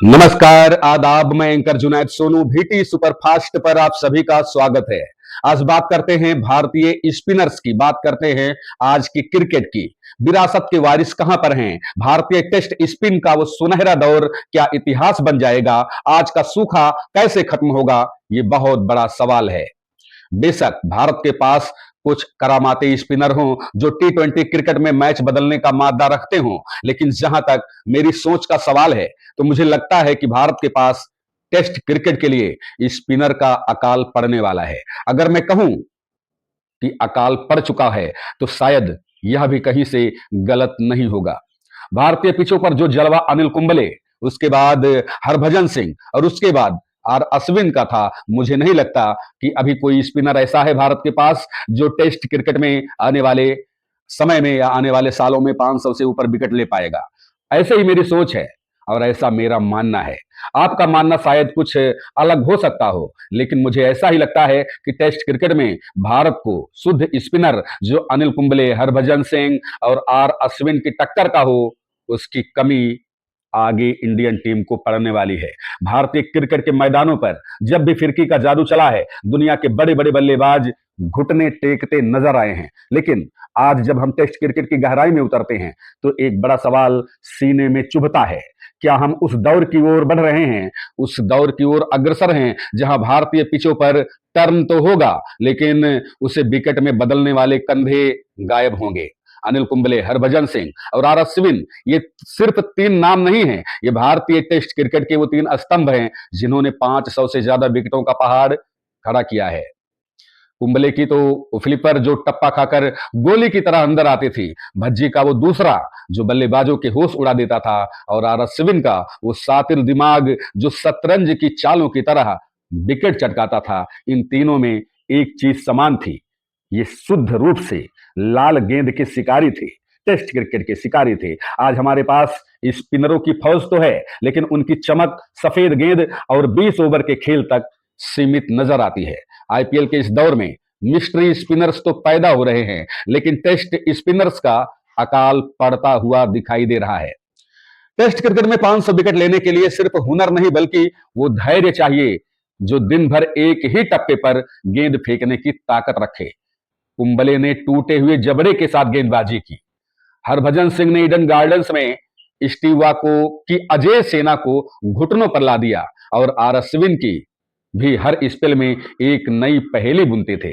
नमस्कार, आदाब। मैं एंकर जुनैद सोनू भीटी सुपरफास्ट पर आप सभी का स्वागत है। आज बात करते हैं भारतीय स्पिनर्स की, बात करते हैं आज की क्रिकेट की। विरासत के वारिस कहां पर हैं? भारतीय टेस्ट स्पिन का वो सुनहरा दौर क्या इतिहास बन जाएगा? आज का सूखा कैसे खत्म होगा? ये बहुत बड़ा सवाल है। बेशक भारत के पास कुछ करामाती स्पिनर हों जो टी20 क्रिकेट में मैच बदलने का मादा रखते हों, लेकिन जहां तक मेरी सोच का सवाल है तो मुझे लगता है कि भारत के पास टेस्ट क्रिकेट के लिए स्पिनर का अकाल पड़ने वाला है। अगर मैं कहूं कि अकाल पड़ चुका है तो शायद यह भी कहीं से गलत नहीं होगा। भारतीय पिचों पर जो जलवा अनिल कुंबले, उसके बाद हरभजन सिंह और उसके बाद आर अश्विन का था, मुझे नहीं लगता कि अभी कोई स्पिनर ऐसा है भारत के पास जो टेस्ट क्रिकेट में आने वाले समय में या आने वाले सालों में 500 से ऊपर विकेट ले पाएगा। ऐसे ही मेरी सोच है और ऐसा मेरा मानना है। आपका मानना शायद कुछ अलग हो सकता हो, लेकिन मुझे ऐसा ही लगता है कि टेस्ट क्रिकेट में भारत को शुद्ध स्पिनर जो अनिल कुंबले, हरभजन सिंह और आर अश्विन की टक्कर का हो, उसकी कमी आगे इंडियन टीम को पड़ने वाली है। भारतीय क्रिकेट के मैदानों पर जब भी फिरकी का जादू चला है, दुनिया के बड़े बड़े बल्लेबाज घुटने टेकते नजर आए हैं। लेकिन आज जब हम टेस्ट क्रिकेट की गहराई में उतरते हैं तो एक बड़ा सवाल सीने में चुभता है। क्या हम उस दौर की ओर बढ़ रहे हैं, उस दौर की ओर अग्रसर हैं जहां भारतीय पिचों पर टर्न तो होगा, लेकिन उसे विकेट में बदलने वाले कंधे गायब होंगे? अनिल कुंबले, हरभजन सिंह और आर अश्विन, ये सिर्फ तीन नाम नहीं हैं, ये भारतीय टेस्ट क्रिकेट के वो तीन स्तंभ हैं जिन्होंने 500 से ज्यादा विकेटों का पहाड़ खड़ा किया है। कुंबले की तो फ्लिपर जो टप्पा खाकर गोली की तरह अंदर आती थी, भज्जी का वो दूसरा जो बल्लेबाजों के होश उड़ा देता था, और आर अश्विन का वो सातिल दिमाग जो शतरंज की चालों की तरह विकेट चटकाता था। इन तीनों में एक चीज समान थी, ये शुद्ध रूप से लाल गेंद के शिकारी थे, टेस्ट क्रिकेट के शिकारी थे। आज हमारे पास स्पिनरों की फौज तो है, लेकिन उनकी चमक सफेद गेंद और 20 ओवर के खेल तक सीमित नजर आती है। आईपीएल के इस दौर में मिस्ट्री स्पिनर्स तो पैदा हो रहे हैं, लेकिन टेस्ट स्पिनर्स का अकाल पड़ता हुआ दिखाई दे रहा है। टेस्ट क्रिकेट में 500 विकेट लेने के लिए सिर्फ हुनर नहीं बल्कि वो धैर्य चाहिए जो दिन भर एक ही टप्पे पर गेंद फेंकने की ताकत रखे। कुंबले ने टूटे हुए जबड़े के साथ गेंदबाजी की, हरभजन सिंह ने ईडन गार्डन्स में स्टीवा को की अजय सेना को घुटनों पर ला दिया, और आर अश्विन की भी हर स्पेल में एक नई पहेली बुनते थे।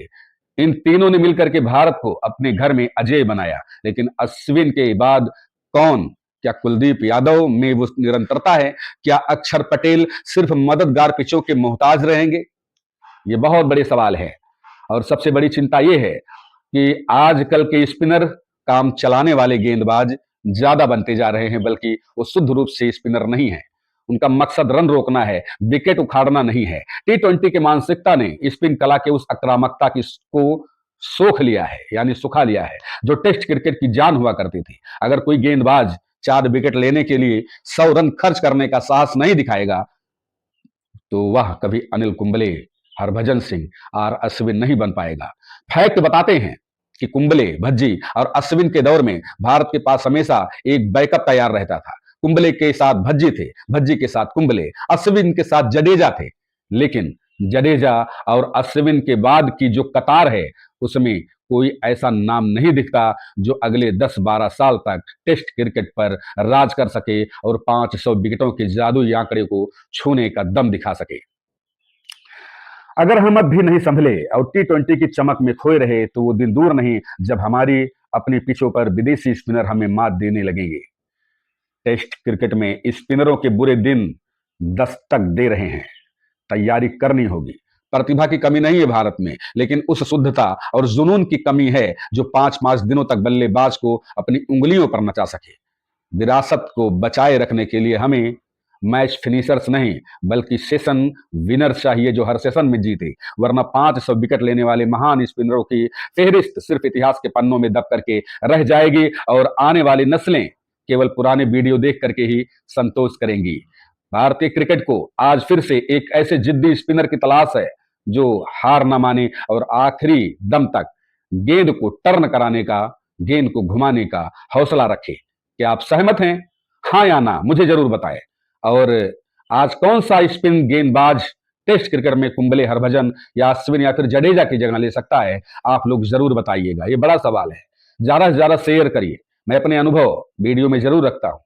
इन तीनों ने मिलकर के भारत को अपने घर में अजय बनाया। लेकिन अश्विन के बाद कौन? क्या कुलदीप यादव में वो निरंतरता है? क्या अक्षर पटेल सिर्फ मददगार पिचों के मोहताज रहेंगे? ये बहुत बड़े सवाल है। और सबसे बड़ी चिंता यह है कि आजकल के स्पिनर काम चलाने वाले गेंदबाज ज्यादा बनते जा रहे हैं, बल्कि वो शुद्ध रूप से स्पिनर नहीं है। उनका मकसद रन रोकना है, विकेट उखाड़ना नहीं है। टी20 की मानसिकता ने स्पिन कला के उस आक्रामकता की को सोख लिया है, यानी सुखा लिया है, जो टेस्ट क्रिकेट की जान हुआ करती थी। अगर कोई गेंदबाज 4 विकेट लेने के लिए 100 रन खर्च करने का साहस नहीं दिखाएगा तो वह कभी अनिल कुंबले, हरभजन सिंह और अश्विन नहीं बन पाएगा। फैक्ट बताते हैं कि कुंबले, भज्जी और अश्विन के दौर में भारत के पास हमेशा एक बैकअप तैयार रहता था। कुंबले के साथ भज्जी थे, भज्जी के साथ कुंबले, अश्विन के साथ जडेजा थे। लेकिन जडेजा और अश्विन के बाद की जो कतार है, उसमें कोई ऐसा नाम नहीं दिखता जो अगले 10-12 साल तक टेस्ट क्रिकेट पर राज कर सके और 500 विकेटों के जादुई आंकड़े को छूने का दम दिखा सके। अगर हम अब भी नहीं संभले और टी20 की चमक में खोए रहे तो वो दिन दूर नहीं जब हमारी अपनी पिचों पर विदेशी स्पिनर हमें मात देने लगेंगे। टेस्ट क्रिकेट में स्पिनरों के बुरे दिन दस्तक दे रहे हैं। तैयारी करनी होगी। प्रतिभा की कमी नहीं है भारत में, लेकिन उस शुद्धता और जुनून की कमी है जो 5-5 दिनों तक बल्लेबाज को अपनी उंगलियों पर नचा सके। विरासत को बचाए रखने के लिए हमें मैच फिनिशर्स नहीं बल्कि सेशन विनर्स चाहिए जो हर सेशन में जीते, वरना 500 विकेट लेने वाले महान स्पिनरों की फेहरिस्त सिर्फ इतिहास के पन्नों में दब करके रह जाएगी और आने वाली नस्लें केवल पुराने वीडियो देख करके ही संतोष करेंगी। भारतीय क्रिकेट को आज फिर से एक ऐसे जिद्दी स्पिनर की तलाश है जो हार न माने और आखिरी दम तक गेंद को टर्न कराने का, गेंद को घुमाने का हौसला रखे। क्या आप सहमत हैं? हाँ या ना मुझे जरूर बताएं। और आज कौन सा स्पिन गेंदबाज टेस्ट क्रिकेट में कुंबले, हरभजन या अश्विन या फिर जडेजा की जगह ले सकता है? आप लोग जरूर बताइएगा, ये बड़ा सवाल है। ज्यादा से ज्यादा शेयर करिए। मैं अपने अनुभव वीडियो में जरूर रखता हूं,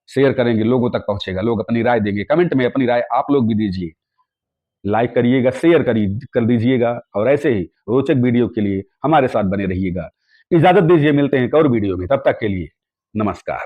शेयर करेंगे, लोगों तक पहुंचेगा, लोग अपनी राय देंगे। कमेंट में अपनी राय आप लोग भी दीजिए, लाइक करिएगा, शेयर कर दीजिएगा, और ऐसे ही रोचक वीडियो के लिए हमारे साथ बने रहिएगा। इजाजत दीजिए, मिलते हैं एक और वीडियो में, तब तक के लिए नमस्कार।